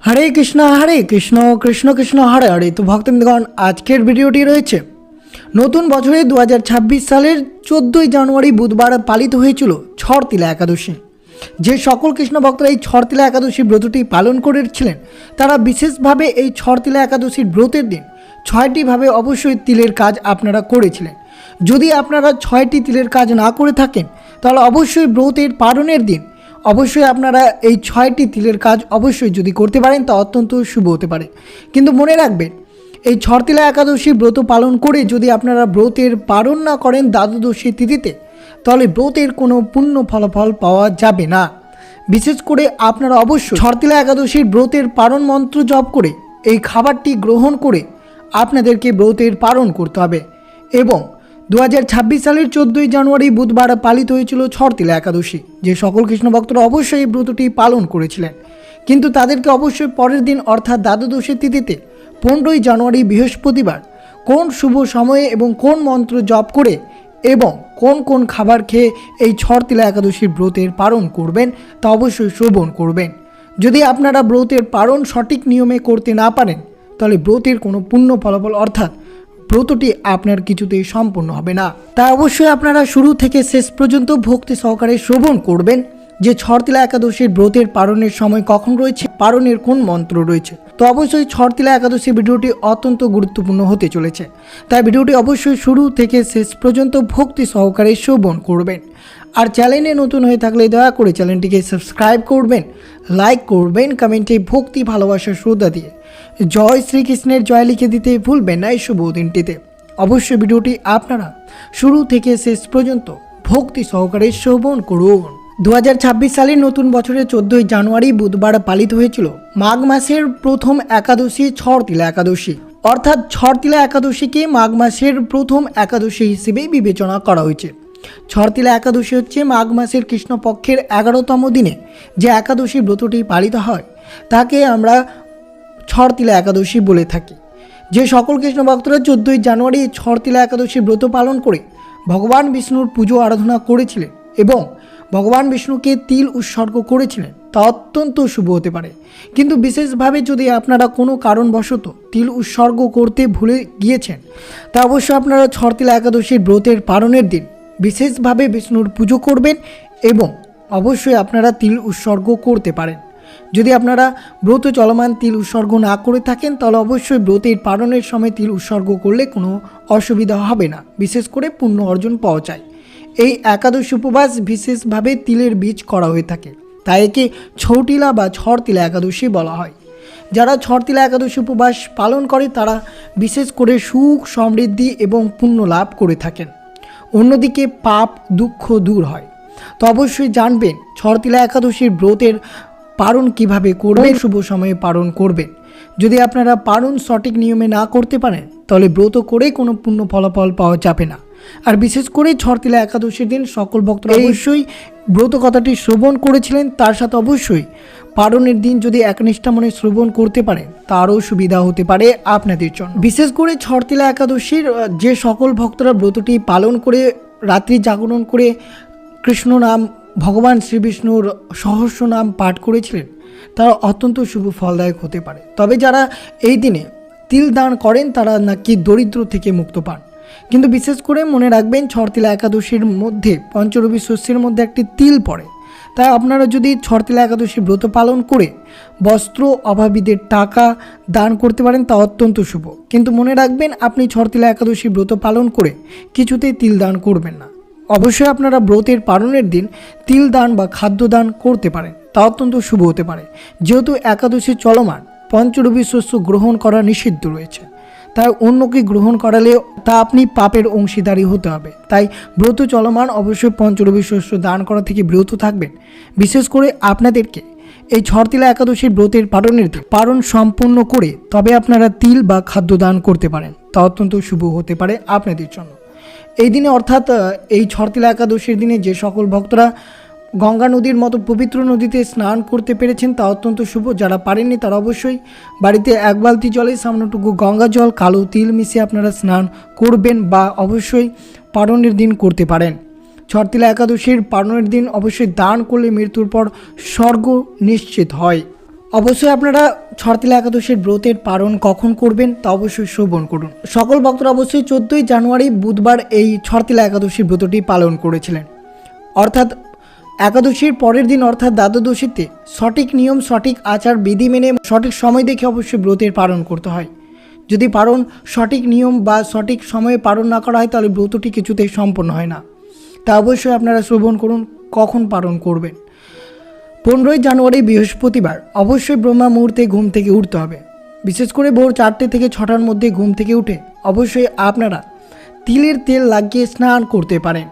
হরে কৃষ্ণ কৃষ্ণ কৃষ্ণ হরে হরে। তো ভক্তবৃন্দগণ, আজকের ভিডিওটি রয়েছে নতুন বছরে 2026 সালের 14ই জানুয়ারি বুধবার পালিত হয়েছিল ছড়তিলা একাদশী। যে সকল কৃষ্ণ ভক্তরা এই ছড়তিলা একাদশী ব্রতটি পালন করেছিলেন তারা বিশেষভাবে এই ছড়তিলা একাদশীর ব্রতের দিন 6টি ভাবে অবশ্যই তিলের কাজ আপনারা করেছিলেন। যদি আপনারা 6টি তিলের কাজ না করে থাকেন তাহলে অবশ্যই ব্রতের পালনের দিন অবশ্যই আপনারা এই 6টি তিলের কাজ অবশ্যই যদি করতে পারেন তা অত্যন্ত শুভ হতে পারে। কিন্তু মনে রাখবেন, এই ছড়তিলা একাদশী ব্রত পালন করে যদি আপনারা ব্রতের পালন না করেন দ্বাদশী তিথিতে তাহলে ব্রতের কোনো পূর্ণ ফলাফল পাওয়া যাবে না। বিশেষ করে আপনারা অবশ্যই ছড়তিলা একাদশীর ব্রতের পালন মন্ত্র জপ করে এই খাবারটি গ্রহণ করে আপনাদেরকে ব্রতের পালন করতে হবে। এবং 2026 সালের 14ই জানুয়ারি বুধবার পালিত হয়েছিল ছড়তিলা একাদশী। যে সকল কৃষ্ণ ভক্তরা অবশ্যই এই ব্রতটি পালন করেছিলেন, কিন্তু তাদেরকে অবশ্যই পরের দিন অর্থাৎ দ্বাদশী তিথিতে 15ই জানুয়ারি বৃহস্পতিবার কোন শুভ সময়ে এবং কোন মন্ত্র জপ করে এবং কোন কোন খাবার খেয়ে এই ছড়তিলা একাদশীর ব্রতের পালন করবেন তা অবশ্যই শ্রবণ করবেন। যদি আপনারা ব্রতের পালন সঠিক নিয়মে করতে না পারেন তাহলে ব্রতের কোনো পূর্ণ ফলাফল অর্থাৎ ব্রতটি আপনার কিছুতেই সম্পূর্ণ হবে না। তাই অবশ্যই আপনারা শুরু থেকে শেষ পর্যন্ত ভক্তি সহকারে শ্রবণ করবেন যে ছড়তিলা একাদশীর ব্রতের পালনের সময় কখন রয়েছে, পালনের কোন মন্ত্র রয়েছে। তো অবশ্যই ছড়তিলা একাদশী ভিডিওটি অত্যন্ত গুরুত্বপূর্ণ হতে চলেছে, তাই ভিডিওটি অবশ্যই শুরু থেকে শেষ পর্যন্ত ভক্তি সহকারে শ্রবণ করবেন। আর চ্যানেলে নতুন হয়ে থাকলে দয়া করে চ্যানেলটিকে সাবস্ক্রাইব করবেন, লাইক করবেন, কমেন্টে ভক্তি ভালোবাসা শ্রদ্ধা দিয়ে জয় শ্রীকৃষ্ণের জয় লিখে দিতে ভুলবেন না। এই শুভ দিনটিতে অবশ্যই ভিডিওটি আপনারা শুরু থেকে শেষ পর্যন্ত ভক্তি সহকারে শ্রবণ করুন। 2026 সালের নতুন বছরের 14ই জানুয়ারি বুধবার পালিত হয়েছিল মাঘ মাসের প্রথম একাদশী ছড়তিলা একাদশী। অর্থাৎ ছড়তিলা একাদশীকে মাঘ মাসের প্রথম একাদশী হিসেবে বিবেচনা করা হয়েছে। ছড়তিলা একাদশী হচ্ছে মাঘ মাসের কৃষ্ণপক্ষের 11তম দিনে যে একাদশী ব্রতটি পালিত হয় তাকে আমরা ছড়তিলা একাদশী বলে থাকি। যে সকল কৃষ্ণ ভক্তরা 14ই জানুয়ারি ছড়তিলা একাদশী ব্রত পালন করে ভগবান বিষ্ণুর পুজো আরাধনা করেছিলেন এবং ভগবান বিষ্ণুকে তিল উৎসর্গ করেছিলেন তা অত্যন্ত শুভ হতে পারে। কিন্তু বিশেষভাবে যদি আপনারা কোনো কারণবশত তিল উৎসর্গ করতে ভুলে গিয়েছেন তা অবশ্যই আপনারা ছড়তিলা একাদশীর ব্রতের পালনের দিন বিশেষভাবে বিষ্ণুর পুজো করবেন এবং অবশ্যই আপনারা তিল উৎসর্গ করতে পারেন। যদি আপনারা ব্রত চলমান তিল উৎসর্গ না করে থাকেন তাহলে অবশ্যই ব্রতের পালনের সময় তিল উৎসর্গ করলে কোনো অসুবিধা হবে না, বিশেষ করে পুণ্য অর্জন পাওয়া যায়। এই একাদশী উপবাস বিশেষভাবে তিলের বীজ করা হয়ে থাকে, তাই একে ছৌটিলা বা ছড়তিলা একাদশী বলা হয়। যারা ছড়তিলা একাদশী উপবাস পালন করে তারা বিশেষ করে সুখ সমৃদ্ধি এবং পুণ্য লাভ করে থাকেন। অন্যদিকে পাপ দুঃখ দূর হয়। তো অবশ্যই জানবেন ছড়তিলা একাদশীর ব্রতের পালন কিভাবে করবেন, শুভ সময়ে পালন করবেন। যদি আপনারা পালন সঠিক নিয়মে না করতে পারেন তাহলে ব্রত করে কোনো পূর্ণ ফলাফল পাওয়া যাবে না। আর বিশেষ করে ছড়তিলা একাদশীর দিন সকল ভক্তরা অবশ্যই ব্রত কথাটি শ্রবণ করেছিলেন, তার সাথে অবশ্যই পালনের দিন যদি একনিষ্ঠা মনে শ্রবণ করতে পারেন তারও সুবিধা হতে পারে আপনাদের জন্য। বিশেষ করে ছড়তিলা একাদশীর যে সকল ভক্তরা ব্রতটি পালন করে রাত্রি জাগরণ করে কৃষ্ণ নাম ভগবান শ্রীবিষ্ণুর সহস্র নাম পাঠ করেছিলেন তারা অত্যন্ত শুভ ফলদায়ক হতে পারে। তবে যারা এই দিনে তিল দান করেন তারা নাকি দরিদ্র থেকে মুক্ত পান। কিন্তু বিশেষ করে মনে রাখবেন ছড়তিলা একাদশীর মধ্যে পঞ্চরবি শস্যের মধ্যে একটি তিল পড়ে, তাই আপনারা যদি ছড়তিলা একাদশী ব্রত পালন করে বস্ত্র অভাবীদের টাকা দান করতে পারেন তা অত্যন্ত শুভ। কিন্তু মনে রাখবেন আপনি ছড়তিলা একাদশী ব্রত পালন করে কিছুতেই তিল দান করবেন না। অবশ্যই আপনারা ব্রতের পালনের দিন তিল দান বা খাদ্য দান করতে পারেন, তা অত্যন্ত শুভ হতে পারে। যেহেতু একাদশী চলমান পঞ্চরবি শস্য গ্রহণ করা নিষিদ্ধ রয়েছে, তাই অন্যকে গ্রহণ করালে তা আপনি পাপের অংশীদারি হতে হবে। তাই ব্রত চলমান অবশ্যই পঞ্চরবি শস্য দান করা থেকে বিরত থাকবেন। বিশেষ করে আপনাদেরকে এই ছড়তিলা একাদশীর ব্রতের পালনের দিন পালন সম্পূর্ণ করে তবে আপনারা তিল বা খাদ্য দান করতে পারেন, তা অত্যন্ত শুভ হতে পারে আপনাদের জন্য। এই দিনে অর্থাৎ এই ছড়তিলা একাদশীর দিনে যে সকল ভক্তরা গঙ্গা নদীর মতো পবিত্র নদীতে স্নান করতে পেরেছেন তা অত্যন্ত শুভ। যারা পারেননি তারা অবশ্যই বাড়িতে এক বালতি জলে সামান্যটুকু গঙ্গা জল কালো তিল মিশিয়ে আপনারা স্নান করবেন বা অবশ্যই পালনের দিন করতে পারেন। ছড়তিলা একাদশীর পালনের দিন অবশ্যই দান করলে মৃত্যুর পর স্বর্গ নিশ্চিত হয়। অবশ্যই আপনারা ছড়তিলা একাদশীর ব্রতের পালন কখন করবেন তা অবশ্যই শ্রবণ করুন। সকল ভক্তরা অবশ্যই 14ই জানুয়ারি বুধবার এই ছড়তিলা একাদশীর ব্রতটি পালন করেছিলেন। অর্থাৎ একাদশীর পরের দিন অর্থাৎ দ্বাদশীতে সঠিক নিয়ম, সঠিক আচার বিধি মেনে সঠিক সময় দেখে অবশ্যই ব্রতের পালন করতে হয়। যদি পালন সঠিক নিয়ম বা সঠিক সময়ে পালন না করা হয় তাহলে ব্রতটি কিছুতেই সম্পন্ন হয় না। তা অবশ্যই আপনারা শ্রবণ করুন কখন পালন করবেন। 15ই জানুয়ারি বৃহস্পতিবার অবশ্যই ব্রহ্মা মুহূর্তে ঘুম থেকে উঠতে হবে। বিশেষ করে ভোর 4টে থেকে 6টার মধ্যে ঘুম থেকে উঠে অবশ্যই আপনারা তিলের তেল লাগিয়ে স্নান করতে পারেন।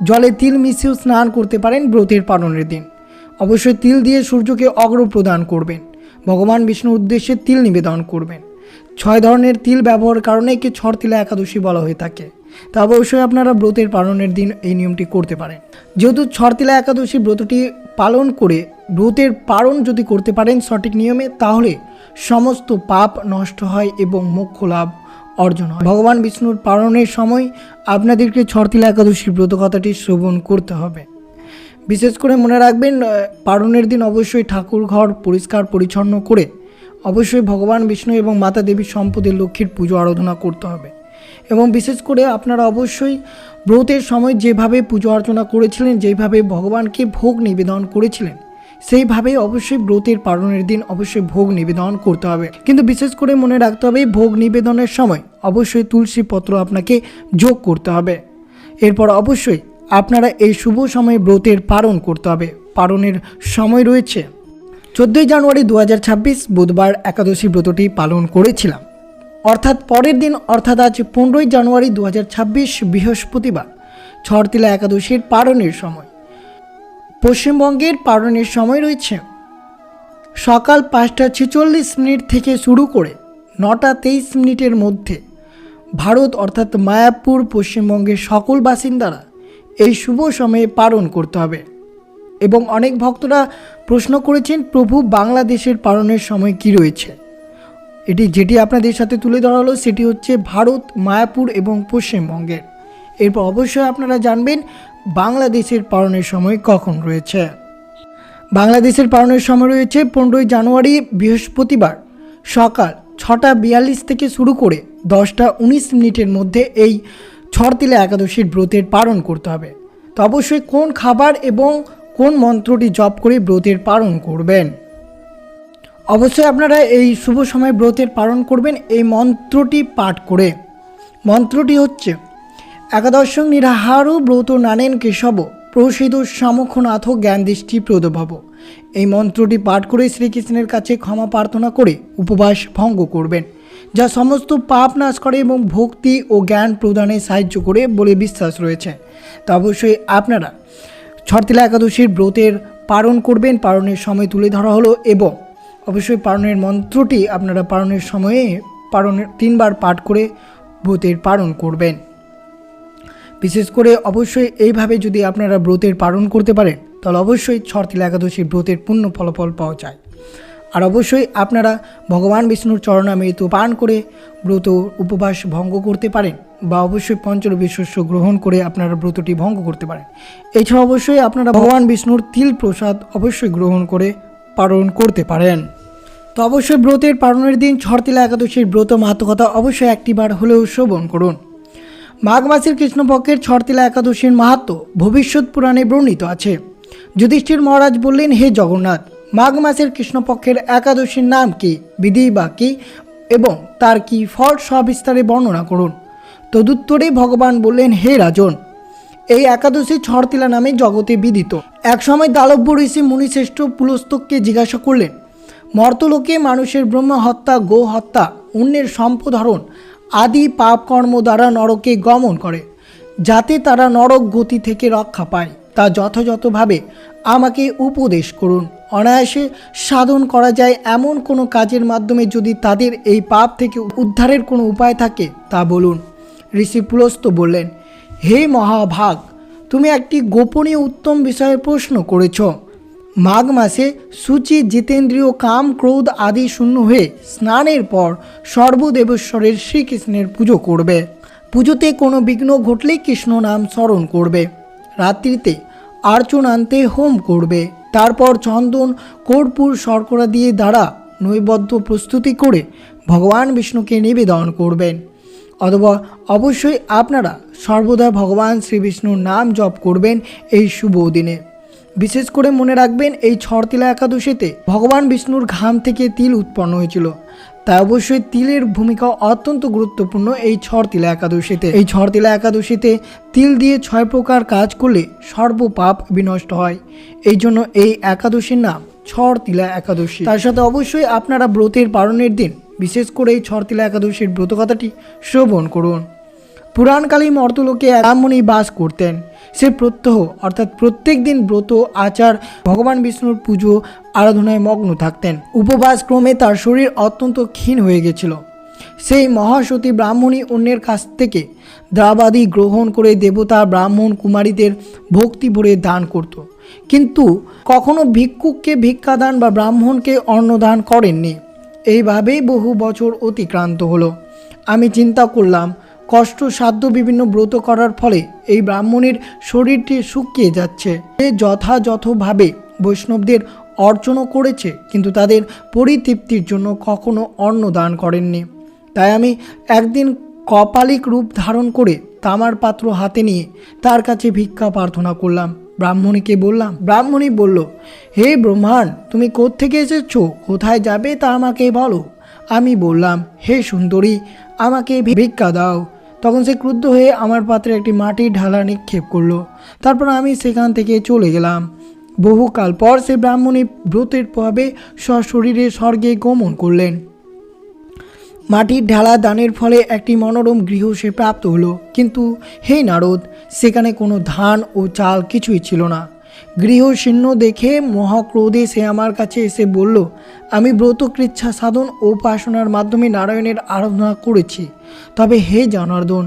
জলে তিল মিশিয়েও স্নান করতে পারেন ব্রতের পালনের দিন। অবশ্যই তিল দিয়ে সূর্যকে অর্ঘ্য প্রদান করবেন। ভগবান বিষ্ণুর উদ্দেশ্যে তিল নিবেদন করবেন। 6 ধরনের তিল ব্যবহারের কারণে একে ছড়তিলা একাদশী বলা হয়ে থাকে। তা অবশ্যই আপনারা ব্রতের পালনের দিন এই নিয়মটি করতে পারেন। যেহেতু ছড়তিলা একাদশী ব্রতটি পালন করে ব্রতের পালন যদি করতে পারেন সঠিক নিয়মে তাহলে সমস্ত পাপ নষ্ট হয় এবং মোক্ষ লাভ অর্জন হয়। ভগবান বিষ্ণুর পালনের সময় আপনাদেরকে ছড়তিলা একাদশীর ব্রত কথাটি শ্রবণ করতে হবে। বিশেষ করে মনে রাখবেন পালনের দিন অবশ্যই ঠাকুর ঘর পরিষ্কার পরিচ্ছন্ন করে অবশ্যই ভগবান বিষ্ণু এবং মাতা দেবীর সম্পদের লক্ষ্মীর পুজো আরাধনা করতে হবে। এবং বিশেষ করে আপনারা অবশ্যই ব্রতের সময় যেভাবে পুজো অর্চনা করেছিলেন, যেভাবে ভগবানকে ভোগ নিবেদন করেছিলেন সেইভাবে অবশ্যই ব্রতের পালনের দিন অবশ্যই ভোগ নিবেদন করতে হবে। কিন্তু বিশেষ করে মনে রাখতে হবে ভোগ নিবেদনের সময় অবশ্যই তুলসী পত্র আপনাকে যোগ করতে হবে। এরপর অবশ্যই আপনারা এই শুভ সময়ে ব্রতের পালন করতে হবে। পালনের সময় রয়েছে 14ই জানুয়ারি 2026 বুধবার একাদশী ব্রতটি পালন করেছিলাম। অর্থাৎ পরের দিন অর্থাৎ আজ 15ই জানুয়ারি 2026 বৃহস্পতিবার ছড়তিলা একাদশীর পালনের সময়। পশ্চিমবঙ্গের পালনের সময় রয়েছে সকাল 5:46 থেকে শুরু করে 9:23 মধ্যে। ভারত অর্থাৎ মায়াপুর পশ্চিমবঙ্গের সকল বাসিন্দারা এই শুভ সময়ে পালন করতে হবে। এবং অনেক ভক্তরা প্রশ্ন করেছেন প্রভু বাংলাদেশের পালনের সময় কি রয়েছে। যেটি আপনাদের সাথে তুলে ধরা হলো সেটি হচ্ছে ভারত, মায়াপুর এবং পশ্চিমবঙ্গের। এরপর অবশ্যই আপনারা জানবেন বাংলাদেশের পালনের সময় কখন রয়েছে। বাংলাদেশের পালনের সময় রয়েছে 15ই জানুয়ারি বৃহস্পতিবার সকাল 6:42 থেকে শুরু করে 10:19 মধ্যে এই ছড়তিলা একাদশীর ব্রতের পালন করতে হবে। তো অবশ্যই কোন খাবার এবং কোন মন্ত্রটি জপ করে ব্রতের পালন করবেন। অবশ্যই আপনারা এই শুভ সময় ব্রতের পালন করবেন এই মন্ত্রটি পাঠ করে। মন্ত্রটি হচ্ছে একাদশং নিরাহারো ব্রত নানেন কেশব প্রসিদ সমক্ষনাথ জ্ঞান দৃষ্টি প্রদভব। এই মন্ত্রটি পাঠ করে শ্রীকৃষ্ণের কাছে ক্ষমা প্রার্থনা করে উপবাস ভঙ্গ করবেন, যা সমস্ত পাপ নাশ করে এবং ভক্তি ও জ্ঞান প্রদানে সাহায্য করে বলে বিশ্বাস রয়েছে। তো অবশ্যই আপনারা ছড়তিলা একাদশীর ব্রতের পালন করবেন। পালনের সময় তুলে ধরা হলো এবং অবশ্যই পালনের মন্ত্রটি আপনারা পালনের সময়ে 3 বার পাঠ করে ব্রতের পালন করবেন। বিশেষ করে অবশ্যই এইভাবে যদি আপনারা ব্রতের পালন করতে পারেন তাহলে অবশ্যই ছড়তিলা একাদশীর ব্রতের পূর্ণ ফলাফল পাওয়া যায়। আর অবশ্যই আপনারা ভগবান বিষ্ণুর চরণামৃত পান করে ব্রত উপবাস ভঙ্গ করতে পারেন বা অবশ্যই পঞ্চরবি শস্য গ্রহণ করে আপনারা ব্রতটি ভঙ্গ করতে পারেন। এছাড়া অবশ্যই আপনারা ভগবান বিষ্ণুর তিল প্রসাদ অবশ্যই গ্রহণ করে পালন করতে পারেন। তো অবশ্যই ব্রতের পালনের দিন ছড়তিলা একাদশীর ব্রত মাহাত্ম্যকথা অবশ্যই একটিবার হলেও শ্রবণ করুন। মাঘ মাসের কৃষ্ণপক্ষের ছড়তিলা একাদশীর মাহাত্ম্য ভবিষ্যৎ পুরাণে বর্ণিত আছে। যুধিষ্ঠির মহারাজ বললেন, হে জগন্নাথ, মাঘ মাসের কৃষ্ণপক্ষের একাদশীর নাম কি, বিধি বা কি এবং তার কি ফল সবিস্তারে বর্ণনা করুন। তদুত্তরে ভগবান বললেন, হে রাজন, এই একাদশী ছড়তিলা নামে জগতে বিদিত। একসময় দালব্য ঋষি মুনিশ্রেষ্ঠ পুলস্তককে জিজ্ঞাসা করলেন, মর্তলোকে মানুষের ব্রহ্ম হত্যা, গো হত্যা, অন্যের সম্পদহরণ আদি পাপ কর্ম দ্বারা নরকে গমন করে, যাতে তারা নরক গতি থেকে রক্ষা পায়, তা যথাযথভাবে আমাকে উপদেশ করুন। অনায়াসে সাধন করা যায় এমন কোনো কাজের মাধ্যমে যদি তাদের এই পাপ থেকে উদ্ধারের কোনো উপায় থাকে তা বলুন। ঋষি পুলস্ত বললেন, হে মহাভাগ, তুমি একটি গোপনীয় উত্তম বিষয়ে প্রশ্ন করেছ। মাঘ মাসে সূচি, জিতেন্দ্রীয়, কাম, ক্রোধ আদি শূন্য হয়ে স্নানের পর সর্বদেবেশ্বরের শ্রীকৃষ্ণের পুজো করবে। পুজোতে কোনো বিঘ্ন ঘটলে কৃষ্ণ নাম স্মরণ করবে। রাত্রিতে আর্চনান্তে হোম করবে। তারপর চন্দন, কর্পূর, শর্করা দিয়ে দ্বারা নৈবেদ্য প্রস্তুতি করে ভগবান বিষ্ণুকে নিবেদন করবেন। অথবা অবশ্যই আপনারা সর্বদা ভগবান শ্রীবিষ্ণুর নাম জপ করবেন এই শুভ দিনে। বিশেষ করে মনে রাখবেন, এই ছড়তিলা একাদশীতে ভগবান বিষ্ণুর ঘাম থেকে তিল উৎপন্ন হয়েছিল, তাই অবশ্যই তিলের ভূমিকা অত্যন্ত গুরুত্বপূর্ণ এই ছড়তিলা একাদশীতে। এই ছড়তিলা একাদশীতে তিল দিয়ে 6 প্রকার কাজ করলে সর্বপাপ বিনষ্ট হয়। এই জন্য এই একাদশীর নাম ছড়তিলা একাদশী। তার সাথে অবশ্যই আপনারা ব্রতের পালনের দিন বিশেষ করে এই ছড়তিলা একাদশীর ব্রতকথাটি শ্রবণ করুন। পুরাণকালে মর্তলোকে এক ব্রাহ্মণী বাস করতেন। সে প্রত্যহ অর্থাৎ প্রত্যেক দিন ব্রত আচার, ভগবান বিষ্ণুর পুজো আরাধনায় মগ্ন থাকতেন। উপবাস ক্রমে তার শরীর অত্যন্ত ক্ষীণ হয়ে গেছিল। সেই মহাসতী ব্রাহ্মণী অন্যের কাছ থেকে দ্রাবাদি গ্রহণ করে দেবতা, ব্রাহ্মণ, কুমারীদের ভক্তি ভরে দান করত, কিন্তু কখনো ভিক্ষুককে ভিক্ষাদান বা ব্রাহ্মণকে অন্নদান করেননি। এইভাবেই বহু বছর অতিক্রান্ত হলো। আমি চিন্তা করলাম, কষ্টসাধ্য বিভিন্ন ব্রত করার ফলে এই ব্রাহ্মণের শরীরটি শুকিয়ে যাচ্ছে। সে যথাযথভাবে বৈষ্ণবদের অর্চনও করেছে, কিন্তু তাদের পরিতৃপ্তির জন্য কখনো অন্ন দান করেননি। তাই আমি একদিন কপালিক রূপ ধারণ করে তামার পাত্র হাতে নিয়ে তার কাছে ভিক্ষা প্রার্থনা করলাম। ব্রাহ্মণীকে বললাম, ব্রাহ্মণী বলল, হে ব্রহ্মাণ, তুমি কোত্থেকে এসেছো, কোথায় যাবে তা আমাকে বলো। আমি বললাম, হে সুন্দরী, আমাকে ভিক্ষা দাও। তখন সে ক্রুদ্ধ হয়ে আমার পাত্রে একটি মাটির ঢালা নিক্ষেপ করলো। তারপর আমি সেখান থেকে চলে গেলাম। বহুকাল পর সে ব্রাহ্মণী ব্রতের প্রভাবে সশরীরে স্বর্গে গমন করলেন। মাটির ঢালা দানের ফলে একটি মনোরম গৃহ সে প্রাপ্ত হলো। কিন্তু হে নারদ, সেখানে কোনো ধান ও চাল কিছুই ছিল না। গৃহ শীর্ণ দেখে মহাক্রোধে সে আমার কাছে এসে বলল, আমি ব্রত কৃচ্ছা সাধন ও উপাসনার মাধ্যমে নারায়ণের আরাধনা করেছি, তবে হে জনার্দন,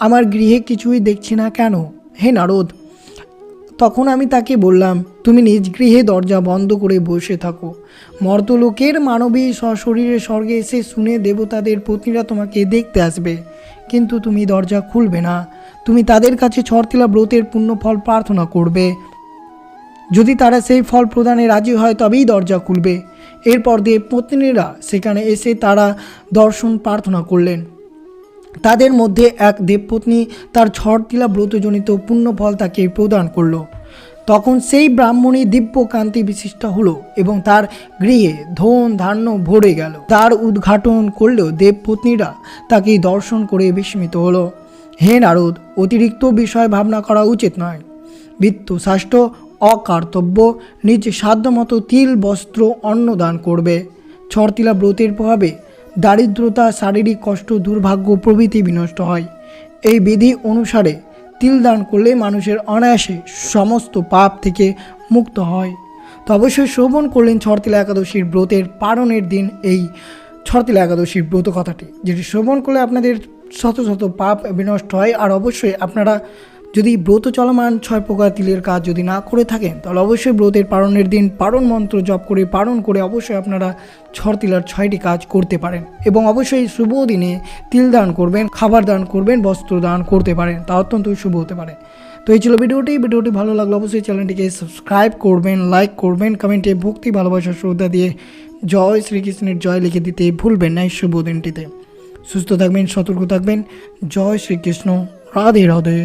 আমার গৃহে কিছুই দেখছি না কেন হে নারদ। তখন আমি তাকে বললাম, তুমি নিজ গৃহে দরজা বন্ধ করে বসে থাকো। মর্তলোকের মানবী সশরীরে স্বর্গে এসে শুনে দেবতাদের পত্নীরা তোমাকে দেখতে আসবে, কিন্তু তুমি দরজা খুলবে না। তুমি তাদের কাছে ছড়তিলা ব্রতের পুণ্য ফল প্রার্থনা করবে। যদি তারা সেই ফল প্রদানে রাজি হয় তবেই দরজা খুলবে। এরপর দেবপত্নীরা সেখানে এসে তারা দর্শন প্রার্থনা করলেন। তাদের মধ্যে এক দেবপত্নী তার ছড়তিলা ব্রতজনিত পুণ্যফল তাকে প্রদান করল। তখন সেই ব্রাহ্মণী দিব্য কান্তি বিশিষ্টা হলো এবং তার গৃহে ধন ধান্য ভরে গেল। তার উদ্ঘাটন করলেও দেবপত্নীরা তাকে দর্শন করে বিস্মিত হলো। হে নারদ, অতিরিক্ত বিষয় ভাবনা করা উচিত নয়। বিত্ত শাস্ত্র অকার্তব্য, নিজ সাধ্যমতো তিল, বস্ত্র, অন্ন দান করবে। ছড়তিলা ব্রতের প্রভাবে দারিদ্রতা, শারীরিক কষ্ট, দুর্ভাগ্য প্রভৃতি বিনষ্ট হয়। এই বিধি অনুসারে তিল দান করলে মানুষের অনায়াসে সমস্ত পাপ থেকে মুক্ত হয়। তো অবশ্যই শ্রবণ করলেন ছড়তিলা একাদশীর ব্রতের পালনের দিন এই ছড়তিলা একাদশীর ব্রত কথাটি, যেটি শ্রবণ করলে আপনাদের শত শত পাপ বিনষ্ট হয়। আর অবশ্যই আপনারা যদি ব্রত চলমান 6 প্রকার তিলের কাজ যদি না করে থাকেন, তাহলে অবশ্যই ব্রতের পালনের দিন পারণ মন্ত্র জপ করে পালন করে অবশ্যই আপনারা ছড়তিলার 6টি কাজ করতে পারেন। এবং অবশ্যই শুভ দিনে তিল দান করবেন, খাবার দান করবেন, বস্ত্র দান করতে পারেন, তা অত্যন্ত শুভ হতে পারে। তো এই ছিল ভিডিওটি ভালো লাগলো অবশ্যই চ্যানেলটিকে সাবস্ক্রাইব করবেন, লাইক করবেন, কমেন্টে ভক্তি, ভালোবাসা, শ্রদ্ধা দিয়ে জয় শ্রীকৃষ্ণের জয় লিখে দিতে ভুলবেন না। এই শুভ দিনটিতে সুস্থ থাকবেন, সতর্ক থাকবেন। জয় শ্রীকৃষ্ণ, রাধে রাধে।